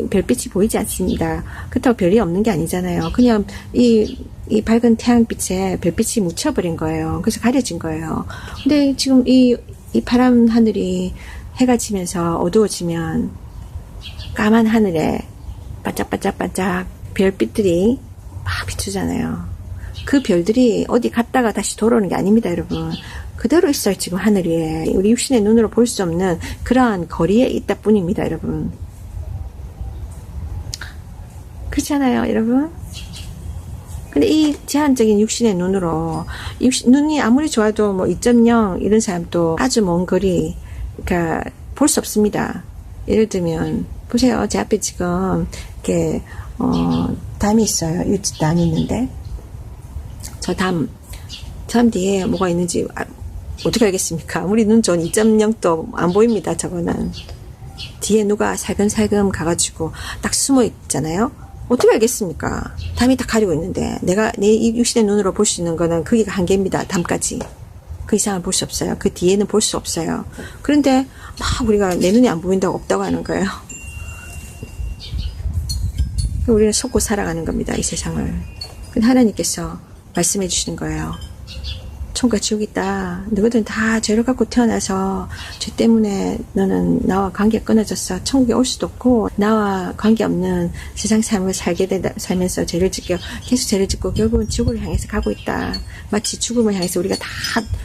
[SPEAKER 1] 별빛이 보이지 않습니다. 그렇다고 별이 없는 게 아니잖아요. 그냥 이 밝은 태양빛에 별빛이 묻혀버린 거예요. 그래서 가려진 거예요. 근데 지금 이 파란 하늘이 해가 지면서 어두워지면 까만 하늘에 반짝반짝반짝 별빛들이 막 비추잖아요. 그 별들이 어디 갔다가 다시 돌아오는 게 아닙니다, 여러분. 그대로 있어요, 지금 하늘 위에. 우리 육신의 눈으로 볼 수 없는 그러한 거리에 있다 뿐입니다, 여러분. 그렇잖아요, 여러분? 근데 이 제한적인 육신의 눈으로, 눈이 아무리 좋아도 뭐 2.0 이런 사람도 아주 먼 거리, 그러니까 볼 수 없습니다. 예를 들면, 보세요. 제 앞에 지금, 이렇게, 담이 있어요. 담이 있는데. 저 담 뒤에 뭐가 있는지 어떻게 알겠습니까? 아무리 눈 좋은 2.0도 안 보입니다. 저거는 뒤에 누가 살금살금 가가지고 딱 숨어 있잖아요. 어떻게 알겠습니까? 담이 딱 가리고 있는데 내가 내 육신의 눈으로 볼 수 있는 거는 거기가 한계입니다. 담까지. 그 이상을 볼 수 없어요. 그 뒤에는 볼 수 없어요. 그런데 막 우리가 내 눈이 안 보인다고 없다고 하는 거예요. 우리는 속고 살아가는 겁니다. 이 세상을. 근데 하나님께서 말씀해 주시는 거예요. 천국과 지옥이 있다. 너희들은 다 죄를 갖고 태어나서 죄 때문에 너는 나와 관계가 끊어졌어. 천국에 올 수도 없고 나와 관계없는 세상 삶을 살면서 죄를 짓고 계속 죄를 짓고 결국은 지옥을 향해서 가고 있다. 마치 죽음을 향해서 우리가 다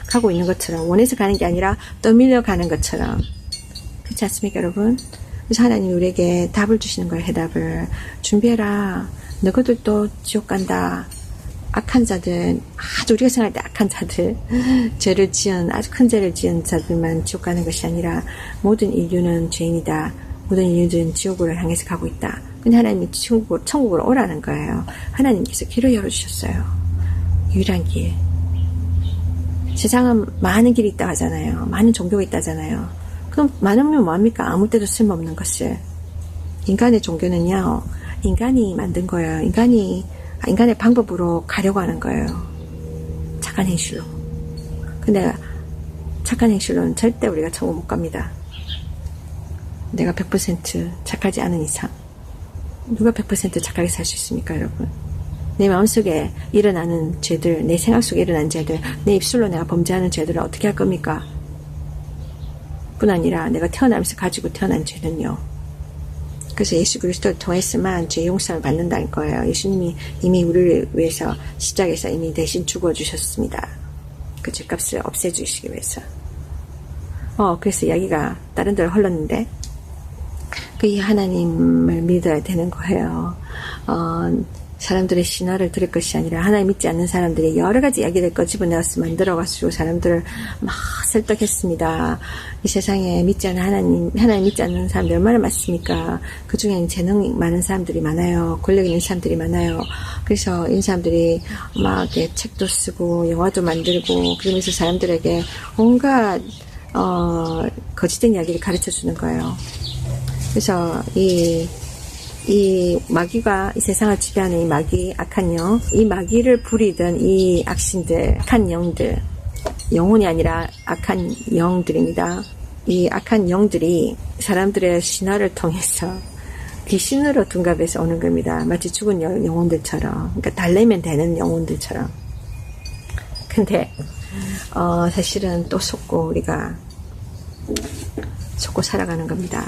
[SPEAKER 1] 가고 있는 것처럼 원해서 가는 게 아니라 떠밀려 가는 것처럼. 그렇지 않습니까, 여러분? 그래서 하나님이 우리에게 답을 주시는 거예요. 해답을. 준비해라. 너희들도 지옥 간다. 악한 자들, 아주 우리가 생각할 때 악한 자들, 아주 큰 죄를 지은 자들만 지옥 가는 것이 아니라 모든 인류는 죄인이다. 모든 인류들은 지옥으로 향해서 가고 있다. 근데 하나님이 천국으로 오라는 거예요. 하나님께서 길을 열어주셨어요. 유일한 길. 세상은 많은 길이 있다 하잖아요. 많은 종교가 있다 하잖아요. 그럼 많으면 뭐합니까? 아무 때도 쓸모없는 것을. 인간의 종교는요, 인간이 만든 거예요. 인간의 방법으로 가려고 하는 거예요. 착한 행실로. 근데 착한 행실로는 절대 우리가 천국 못 갑니다. 내가 100% 착하지 않은 이상. 누가 100% 착하게 살 수 있습니까, 여러분? 내 마음속에 일어나는 죄들, 내 생각 속에 일어나는 죄들, 내 입술로 내가 범죄하는 죄들을 어떻게 할 겁니까? 뿐 아니라 내가 태어나면서 가지고 태어난 죄는요. 그래서 예수 그리스도를 통해서만 죄 용서를 받는다는 거예요. 예수님이 이미 우리를 위해서 십자가에서 이미 대신 죽어주셨습니다. 그 죄값을 없애주시기 위해서. 그래서 이야기가 다른 데로 흘렀는데 그 하나님을 믿어야 되는 거예요. 사람들의 신화를 들을 것이 아니라 하나님 믿지 않는 사람들이 여러 가지 이야기를 꺼집어내어서 만들어가지고 사람들을 막 설득했습니다. 이 세상에 믿지 않는 하나님 믿지 않는 사람들 얼마나 많습니까? 그 중에는 재능 많은 사람들이 많아요. 권력 있는 사람들이 많아요. 그래서 이 사람들이 막 이렇게 책도 쓰고 영화도 만들고 그러면서 사람들에게 온갖 거짓된 이야기를 가르쳐 주는 거예요. 그래서 이 마귀가 이 세상을 지배하는 이 마귀, 악한 영, 이 마귀를 부리던 이 악신들, 악한 영들, 영혼이 아니라 악한 영들입니다. 이 악한 영들이 사람들의 신화를 통해서 귀신으로 둔갑해서 오는 겁니다. 마치 죽은 영혼들처럼, 그러니까 달래면 되는 영혼들처럼. 근데 사실은 또 우리가 속고 살아가는 겁니다.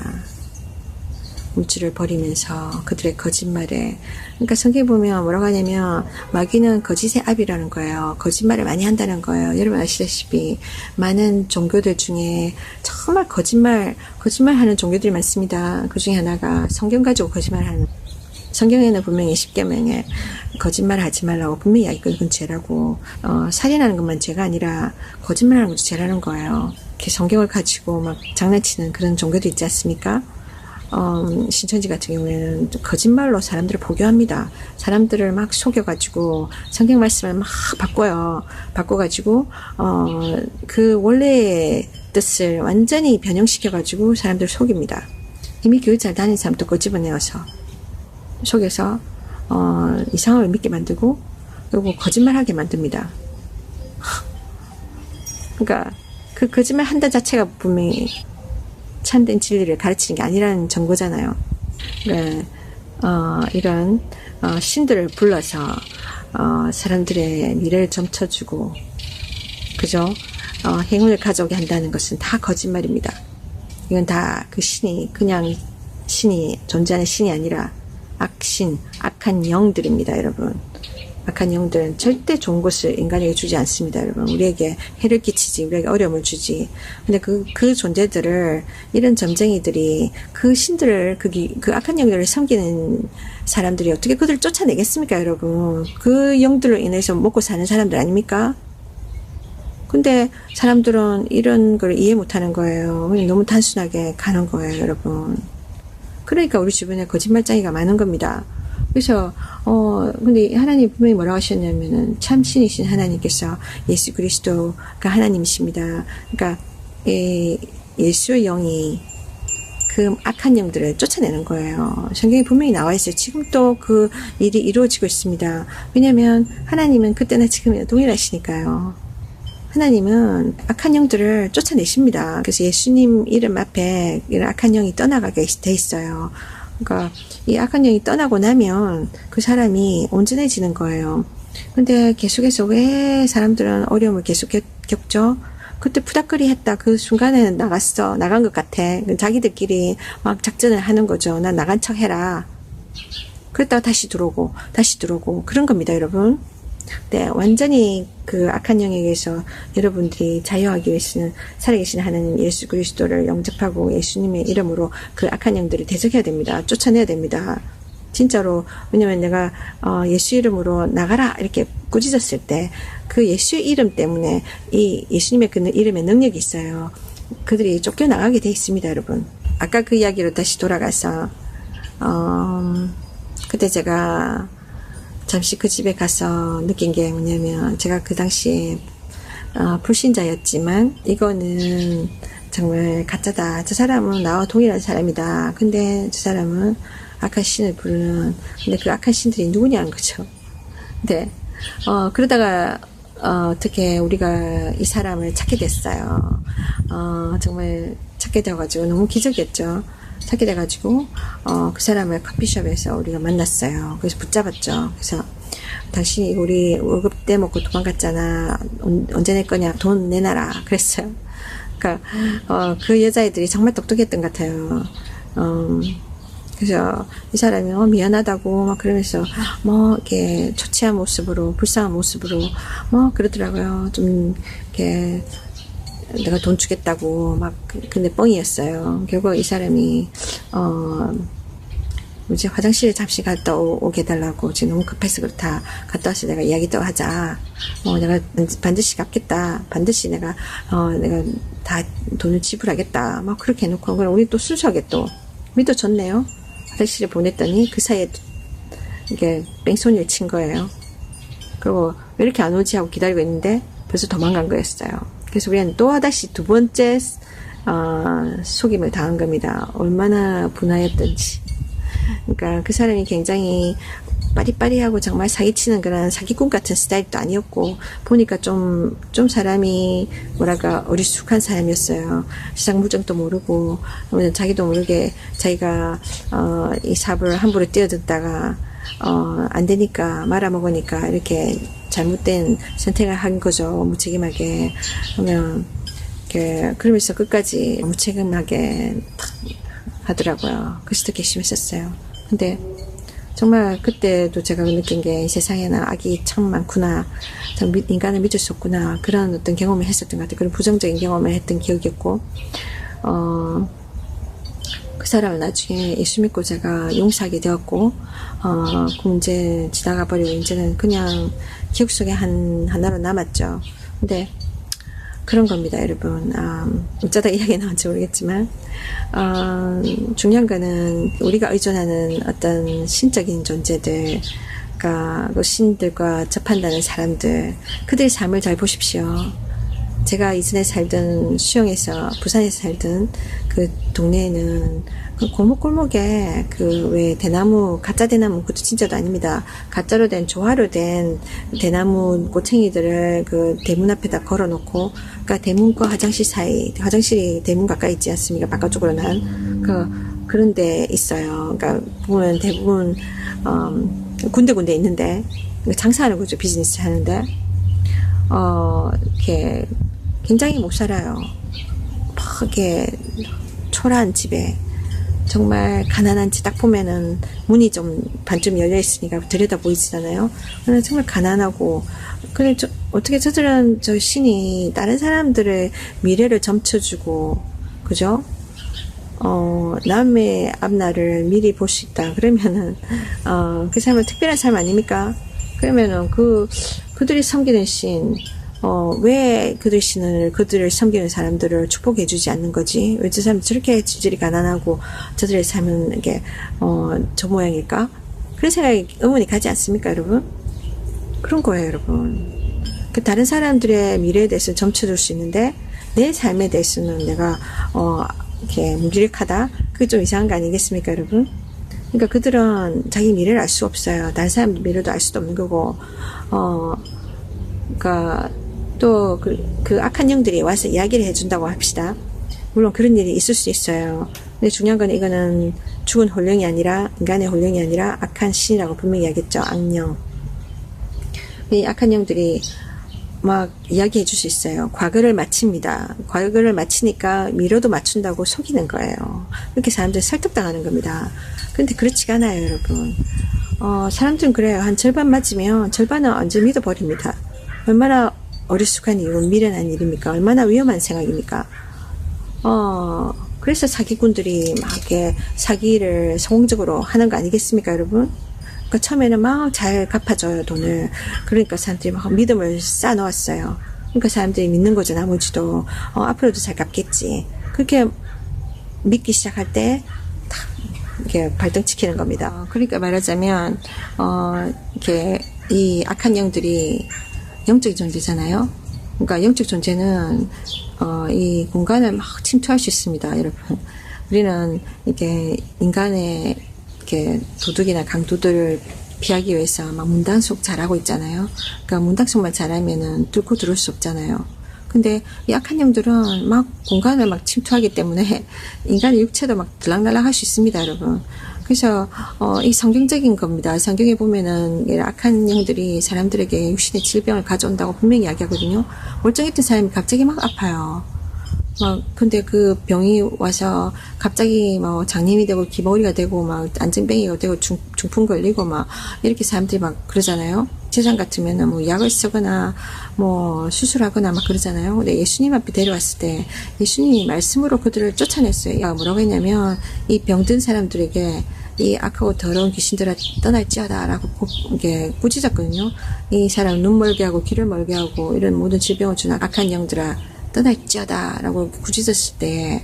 [SPEAKER 1] 물질을 버리면서 그들의 거짓말에, 그러니까 성경에 보면 뭐라고 하냐면 마귀는 거짓의 압이라는 거예요. 거짓말을 많이 한다는 거예요. 여러분 아시다시피 많은 종교들 중에 정말 거짓말하는 종교들이 많습니다. 그 중에 하나가 성경 가지고 거짓말하는. 성경에는 분명히 10계명에 거짓말 하지 말라고 분명히 이건 죄라고, 살인하는 것만 죄가 아니라 거짓말하는 것도 죄라는 거예요. 이렇게 성경을 가지고 막 장난치는 그런 종교도 있지 않습니까? 신천지 같은 경우에는 거짓말로 사람들을 포교합니다. 사람들을 막 속여가지고 성경 말씀을 막 바꿔요. 바꿔가지고 그 원래의 뜻을 완전히 변형시켜가지고 사람들을 속입니다. 이미 교회 잘 다니는 사람도 꼬집어내어서 속여서 이상한 걸 믿게 만들고 그리고 거짓말하게 만듭니다. 그러니까 그 거짓말 한다 자체가 분명히 참된 진리를 가르치는 게 아니라는 정보잖아요. 그러니까 이런 신들을 불러서 사람들의 미래를 점쳐주고 그죠? 행운을 가져오게 한다는 것은 다 거짓말입니다. 이건 다 그 신이 그냥 신이 존재하는 신이 아니라 악신, 악한 영들입니다, 여러분. 악한 영들은 절대 좋은 것을 인간에게 주지 않습니다, 여러분. 우리에게 해를 끼치지, 우리에게 어려움을 주지. 근데 그 존재들을, 이런 점쟁이들이 그 신들을, 그 악한 영들을 섬기는 사람들이 어떻게 그들을 쫓아내겠습니까, 여러분? 그 영들로 인해서 먹고 사는 사람들 아닙니까? 근데 사람들은 이런 걸 이해 못하는 거예요. 너무 단순하게 가는 거예요, 여러분. 그러니까 우리 주변에 거짓말쟁이가 많은 겁니다. 그래서 근데 하나님 분명히 뭐라고 하셨냐면은 참신이신 하나님께서 예수 그리스도가 하나님이십니다. 그러니까 예수의 영이 그 악한 영들을 쫓아내는 거예요. 성경에 분명히 나와 있어요. 지금 또 그 일이 이루어지고 있습니다. 왜냐하면 하나님은 그때나 지금이나 동일하시니까요. 하나님은 악한 영들을 쫓아내십니다. 그래서 예수님 이름 앞에 이런 악한 영이 떠나가게 돼 있어요. 그러니까 이 악한 영이 떠나고 나면 그 사람이 온전해지는 거예요. 근데 계속해서 왜 사람들은 어려움을 계속 겪죠? 그때 푸닥거리 했다. 그 순간에는 나간 것 같아. 자기들끼리 막 작전을 하는 거죠. 난 나간 척 해라. 그랬다가 다시 들어오고 그런 겁니다, 여러분. 네, 완전히 그 악한 영에게서 여러분들이 자유하기 위해서는 살아계신 하나님 예수 그리스도를 영접하고 예수님의 이름으로 그 악한 영들을 대적해야 됩니다. 쫓아내야 됩니다. 진짜로. 왜냐면 내가 예수 이름으로 나가라 이렇게 꾸짖었을 때 그 예수의 이름 때문에 이 예수님의 그 이름에 능력이 있어요. 그들이 쫓겨나가게 돼 있습니다, 여러분. 아까 그 이야기로 다시 돌아가서 그때 제가 잠시 그 집에 가서 느낀 게 뭐냐면 제가 그 당시에 불신자였지만 이거는 정말 가짜다. 저 사람은 나와 동일한 사람이다. 근데 저 사람은 악한 신을 부르는 근데 그 악한 신들이 누구냐는 거죠. 네. 그러다가 어떻게 우리가 이 사람을 찾게 됐어요. 정말 찾게 되어가지고 너무 기적이었죠. 찾게 돼가지고 그 사람을 커피숍에서 우리가 만났어요. 그래서 붙잡았죠. 그래서 당신이 우리 월급 떼먹고 도망갔잖아. 언제 낼 거냐. 돈 내놔라. 그랬어요. 그러니까 그 여자애들이 정말 똑똑했던 것 같아요. 그래서 이 사람이 미안하다고 막 그러면서 뭐 이렇게 초췌한 모습으로 불쌍한 모습으로 뭐 그러더라고요. 좀 이렇게 내가 돈 주겠다고 막 근데 뻥이었어요. 결국 이 사람이 이제 화장실에 잠시 갔다 오게 해달라고 지금 너무 급해서 그렇다. 갔다 와서 내가 이야기 또 하자. 내가 반드시 갚겠다. 반드시 내가 다 돈을 지불하겠다. 막 그렇게 해놓고 그럼 우리 또 순수하게 또 믿어줬네요. 화장실에 보냈더니 그 사이에 이게 뺑소니를 친 거예요. 그리고 왜 이렇게 안 오지 하고 기다리고 있는데 벌써 도망간 거였어요. 그래서 우리는 또 다시 두 번째 속임을 당한 겁니다. 얼마나 분하였던지. 그러니까 그 사람이 굉장히 빠리빠리하고 정말 사기치는 그런 사기꾼 같은 스타일도 아니었고 보니까 좀 사람이 뭐랄까 어리숙한 사람이었어요. 세상 물정도 모르고 자기도 모르게 자기가 이 사업을 함부로 뛰어들다가 안 되니까 말아먹으니까 이렇게 잘못된 선택을 한 거죠. 무책임하게. 그러면서 끝까지 무책임하게 하더라고요. 그래서 더 괘씸했었어요. 근데 정말 그때도 제가 느낀 게 이 세상에는 악이 참 많구나. 참 인간을 믿을 수 없구나. 그런 어떤 경험을 했었던 것 같아요. 그런 부정적인 경험을 했던 기억이었고 그 그 사람을 나중에 예수 믿고 제가 용서하게 되었고, 그 문제 지나가 버리고, 이제는 그냥 기억 속에 하나로 남았죠. 근데, 그런 겁니다, 여러분. 어쩌다 이야기 나온지 모르겠지만, 중요한 거는 우리가 의존하는 어떤 신적인 존재들, 그러니까 그 신들과 접한다는 사람들, 그들의 삶을 잘 보십시오. 제가 이전에 살던 수영에서, 부산에서 살던 그 동네에는 그 골목골목에 그 왜 대나무, 가짜 대나무, 그것도 진짜도 아닙니다. 가짜로 된, 조화로 된 대나무 꼬챙이들을 그 대문 앞에다 걸어놓고, 그러니까 대문과 화장실 사이, 화장실이 대문 가까이 있지 않습니까? 바깥쪽으로 난. 그런 데 있어요. 그러니까 보면 대부분, 군데군데 있는데, 장사하는 거죠. 비즈니스 하는데. 이렇게, 굉장히 못 살아요. 막, 이렇게, 초라한 집에, 정말 가난한 집 딱 보면은 문이 좀 반쯤 열려 있으니까 들여다 보이지잖아요. 그래서 정말 가난하고, 그래, 어떻게 저들은, 저 신이 다른 사람들의 미래를 점쳐주고, 그죠? 남의 앞날을 미리 볼 수 있다. 그러면은, 그 삶은 특별한 삶 아닙니까? 그러면은, 그들이 섬기는 신, 왜 그들을 섬기는 사람들을 축복해주지 않는 거지? 왜 저 사람 저렇게 질질이 가난하고 저들의 삶은 이게, 저 모양일까? 그런 생각이, 의문이 가지 않습니까, 여러분? 그런 거예요, 여러분. 그 다른 사람들의 미래에 대해서 점쳐줄 수 있는데, 내 삶에 대해서는 내가, 이렇게 무기력하다? 그게 좀 이상한 거 아니겠습니까, 여러분? 그러니까 그들은 자기 미래를 알 수 없어요. 다른 사람 미래도 알 수도 없는 거고, 그러니까, 또, 그 악한 영들이 와서 이야기를 해준다고 합시다. 물론 그런 일이 있을 수 있어요. 근데 중요한 건 이거는 죽은 혼령이 아니라, 인간의 혼령이 아니라 악한 신이라고 분명히 이야기했죠. 악령. 이 악한 영들이 막 이야기해 줄 수 있어요. 과거를 마칩니다. 과거를 마치니까 미래도 맞춘다고 속이는 거예요. 이렇게 사람들이 설득당하는 겁니다. 근데 그렇지가 않아요, 여러분. 사람들은 그래요. 한 절반 맞으면 절반은 완전 믿어버립니다. 얼마나 어리숙한 일이고 미련한 일입니까? 얼마나 위험한 생각입니까? 그래서 사기꾼들이 막 이렇게 사기를 성공적으로 하는 거 아니겠습니까, 여러분? 그러니까 처음에는 막 잘 갚아줘요, 돈을. 그러니까 사람들이 막 믿음을 쌓아놓았어요. 그러니까 사람들이 믿는 거죠, 나머지도. 앞으로도 잘 갚겠지. 그렇게 믿기 시작할 때, 탁, 이렇게 발등치키는 겁니다. 그러니까 말하자면, 이렇게, 이 악한 영들이 영적 존재잖아요. 그러니까 영적 존재는 이 공간을 막 침투할 수 있습니다, 여러분. 우리는 이렇게 인간의 이렇게 도둑이나 강도들을 피하기 위해서 막 문단속 잘하고 있잖아요. 그러니까 문단속만 잘하면은 뚫고 들어올 수 없잖아요. 근데 이 악한 영들은 막 공간을 막 침투하기 때문에 인간의 육체도 막 들락날락 할 수 있습니다, 여러분. 그래서 이 성경적인 겁니다. 성경에 보면은 악한 영들이 사람들에게 육신의 질병을 가져온다고 분명히 이야기하거든요. 멀쩡했던 사람이 갑자기 막 아파요. 막 근데 그 병이 와서 갑자기 뭐 장님이 되고 기머리가 되고 막 안증뱅이가 되고 중풍 걸리고 막 이렇게 사람들이 막 그러잖아요. 세상 같으면은 뭐 약을 쓰거나 뭐 수술하거나 막 그러잖아요. 근데 예수님 앞에 데려왔을 때 예수님이 말씀으로 그들을 쫓아냈어요. 뭐라고 했냐면 이 병든 사람들에게 이 악하고 더러운 귀신들아 떠날지어다 라고 이게 꾸짖었거든요. 이 사람 눈 멀게 하고 귀를 멀게 하고 이런 모든 질병을 주는 악한 영들아 떠날지어다 라고 꾸짖었을 때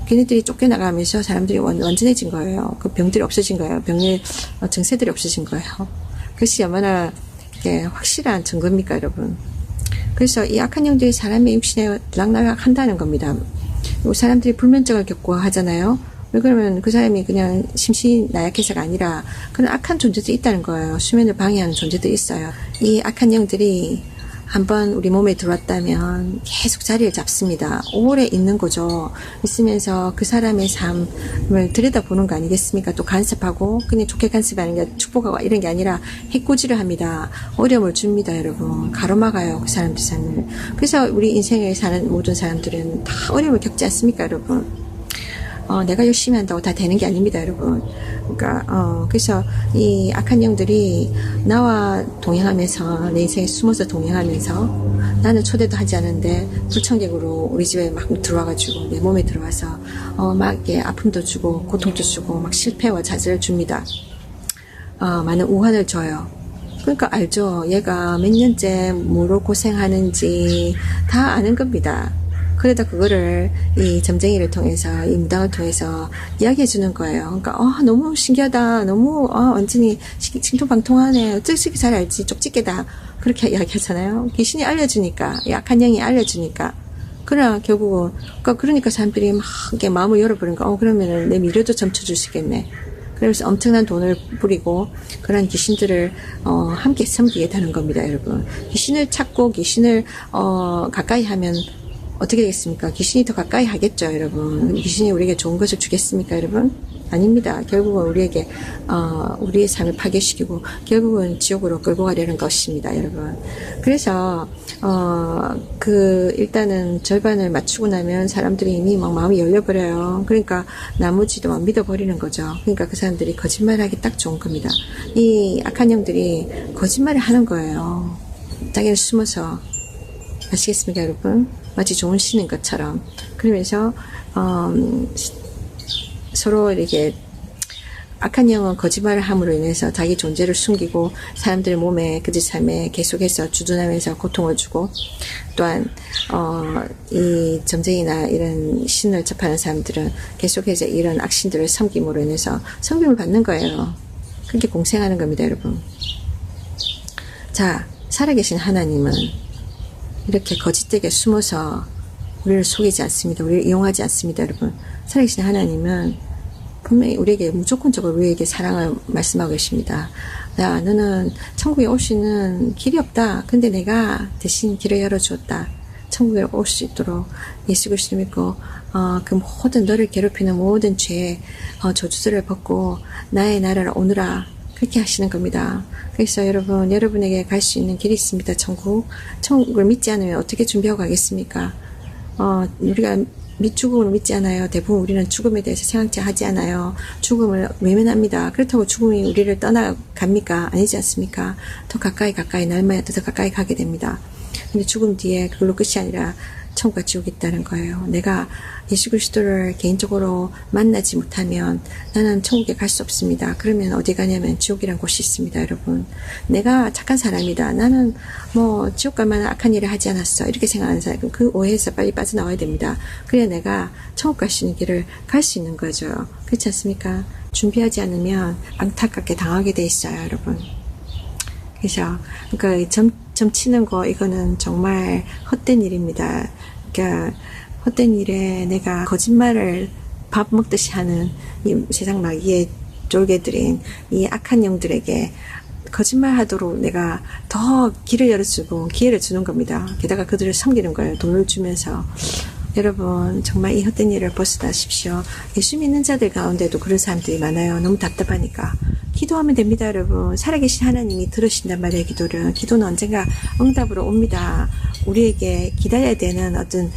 [SPEAKER 1] 걔네들이 쫓겨나가면서 사람들이 완전해진 거예요. 그 병들이 없어진 거예요. 병의 증세들이 없어진 거예요. 그것이 얼마나 확실한 증거입니까, 여러분? 그래서 이 악한 영들이 사람의 육신에 들락날락 한다는 겁니다. 그리고 사람들이 불면증을 겪고 하잖아요. 왜 그러면 그 사람이 그냥 심신이 나약해서가 아니라 그런 악한 존재들이 있다는 거예요. 수면을 방해하는 존재들이 있어요. 이 악한 영들이 한번 우리 몸에 들어왔다면 계속 자리를 잡습니다. 오래 있는 거죠. 있으면서 그 사람의 삶을 들여다보는 거 아니겠습니까? 또 간섭하고 그냥 좋게 간섭하는 게 축복하고 이런 게 아니라 해코지를 합니다. 어려움을 줍니다, 여러분. 가로막아요, 그 사람들 삶을. 그래서 우리 인생에 사는 모든 사람들은 다 어려움을 겪지 않습니까, 여러분? 내가 열심히 한다고 다 되는 게 아닙니다, 여러분. 그러니까 그래서 이 악한 영들이 나와 동행하면서 내 인생에 숨어서 동행하면서 나는 초대도 하지 않은데 불청객으로 우리 집에 막 들어와가지고 내 몸에 들어와서 막 이렇게 아픔도 주고 고통도 주고 막 실패와 좌절을 줍니다. 많은 우환을 줘요. 그러니까 알죠. 얘가 몇 년째 뭐로 고생하는지 다 아는 겁니다. 그러다 그거를 이 점쟁이를 통해서 이 무당을 통해서 이야기해 주는 거예요. 그러니까 너무 신기하다. 너무 완전히 신통방통하네. 어떻게 잘 알지? 쪽집게다. 그렇게 이야기하잖아요. 귀신이 알려주니까, 약한 영이 알려주니까. 그러나 결국은 그러니까 사람들이 막 이렇게 마음을 열어버리니까 그러면은 내 미래도 점쳐줄 수 있겠네. 그러면서 엄청난 돈을 뿌리고 그런 귀신들을 함께 섬기게 되는 겁니다, 여러분. 귀신을 찾고 귀신을 가까이 하면 어떻게 되겠습니까? 귀신이 더 가까이 하겠죠, 여러분. 귀신이 우리에게 좋은 것을 주겠습니까, 여러분? 아닙니다. 결국은 우리에게 우리의 삶을 파괴시키고 결국은 지옥으로 끌고 가려는 것입니다, 여러분. 그래서 일단은 절반을 맞추고 나면 사람들이 이미 막 마음이 열려버려요. 그러니까 나머지도 막 믿어버리는 거죠. 그러니까 그 사람들이 거짓말하기 딱 좋은 겁니다. 이 악한 영들이 거짓말을 하는 거예요. 자기를 숨어서. 아시겠습니까, 여러분? 마치 좋은 신인 것처럼. 그러면서 서로 이렇게 악한 영은 거짓말을 함으로 인해서 자기 존재를 숨기고 사람들 몸에 그들 삶에 계속해서 주둔하면서 고통을 주고, 또한 이 점쟁이나 이런 신을 접하는 사람들은 계속해서 이런 악신들을 섬김으로 인해서 섬김을 받는 거예요. 그렇게 공생하는 겁니다, 여러분. 자, 살아계신 하나님은 이렇게 거짓되게 숨어서 우리를 속이지 않습니다. 우리를 이용하지 않습니다, 여러분. 살아계신 하나님은 분명히 우리에게 무조건적으로 우리에게 사랑을 말씀하고 계십니다. 야, 너는 천국에 올 수 있는 길이 없다. 근데 내가 대신 길을 열어주었다. 천국에 올 수 있도록 예수 그리스도를 믿고 그 모든 너를 괴롭히는 모든 죄의 저주들을 벗고 나의 나라를 오너라. 그렇게 하시는 겁니다. 그래서 여러분, 여러분에게 갈 수 있는 길이 있습니다. 천국을 믿지 않으면 어떻게 준비하고 가겠습니까? 우리가 죽음을 믿지 않아요. 대부분 우리는 죽음에 대해서 생각지 하지 않아요. 죽음을 외면합니다. 그렇다고 죽음이 우리를 떠나갑니까? 아니지 않습니까? 더 가까이 날마다 더 가까이 가게 됩니다. 근데 죽음 뒤에 그걸로 끝이 아니라 천국과 지옥이 있다는 거예요. 내가 예수 그리스도를 개인적으로 만나지 못하면 나는 천국에 갈 수 없습니다. 그러면 어디 가냐면 지옥이란 곳이 있습니다, 여러분. 내가 착한 사람이다. 나는 지옥 갈 만한 악한 일을 하지 않았어. 이렇게 생각하는 사람, 그 오해에서 빨리 빠져나와야 됩니다. 그래야 내가 천국 갈 수 있는 길을 갈 수 있는 거죠. 그렇지 않습니까? 준비하지 않으면 안타깝게 당하게 돼 있어요, 여러분. 그래서 그러니까 점 치는 거, 이거는 정말 헛된 일입니다. 그러니까 헛된 일에 내가 거짓말을 밥 먹듯이 하는 이 세상 마귀의 쫄개들인 이 악한 영들에게 거짓말하도록 내가 더 길을 열어주고 기회를 주는 겁니다. 게다가 그들을 섬기는 거예요. 돈을 주면서. 여러분, 정말 이 헛된 일을 벗어나십시오. 예수 믿는 자들 가운데도 그런 사람들이 많아요. 너무 답답하니까. 기도하면 됩니다, 여러분. 살아계신 하나님이 들으신단 말이에요, 기도를. 기도는 언젠가 응답으로 옵니다. 우리에게 기다려야 되는 어떤,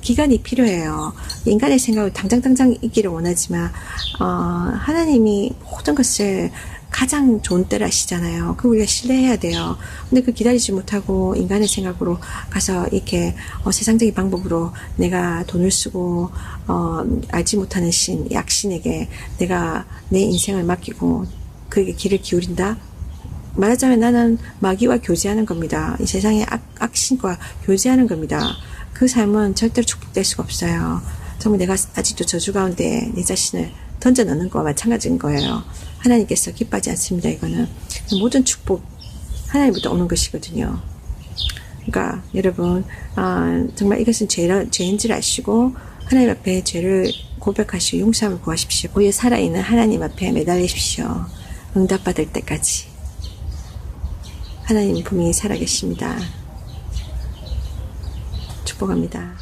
[SPEAKER 1] 기간이 필요해요. 인간의 생각을 당장 있기를 원하지만, 하나님이 모든 것을 가장 좋은 때를 아시잖아요. 그걸 우리가 신뢰해야 돼요. 근데 그 기다리지 못하고 인간의 생각으로 가서 이렇게 세상적인 방법으로 내가 돈을 쓰고 알지 못하는 약신에게 내가 내 인생을 맡기고 그에게 귀를 기울인다? 말하자면 나는 마귀와 교제하는 겁니다. 이 세상의 악신과 교제하는 겁니다. 그 삶은 절대로 축복될 수가 없어요. 정말 내가 아직도 저주 가운데 내 자신을 던져 넣는 거와 마찬가지인 거예요. 하나님께서 기뻐하지 않습니다. 이거는 모든 축복 하나님부터 오는 것이거든요. 그러니까 여러분, 정말 이것은 죄인 줄 아시고 하나님 앞에 죄를 고백하시고 용서함을 구하십시오. 고유 살아있는 하나님 앞에 매달리십시오. 응답받을 때까지. 하나님 분명히 살아계십니다. 축복합니다.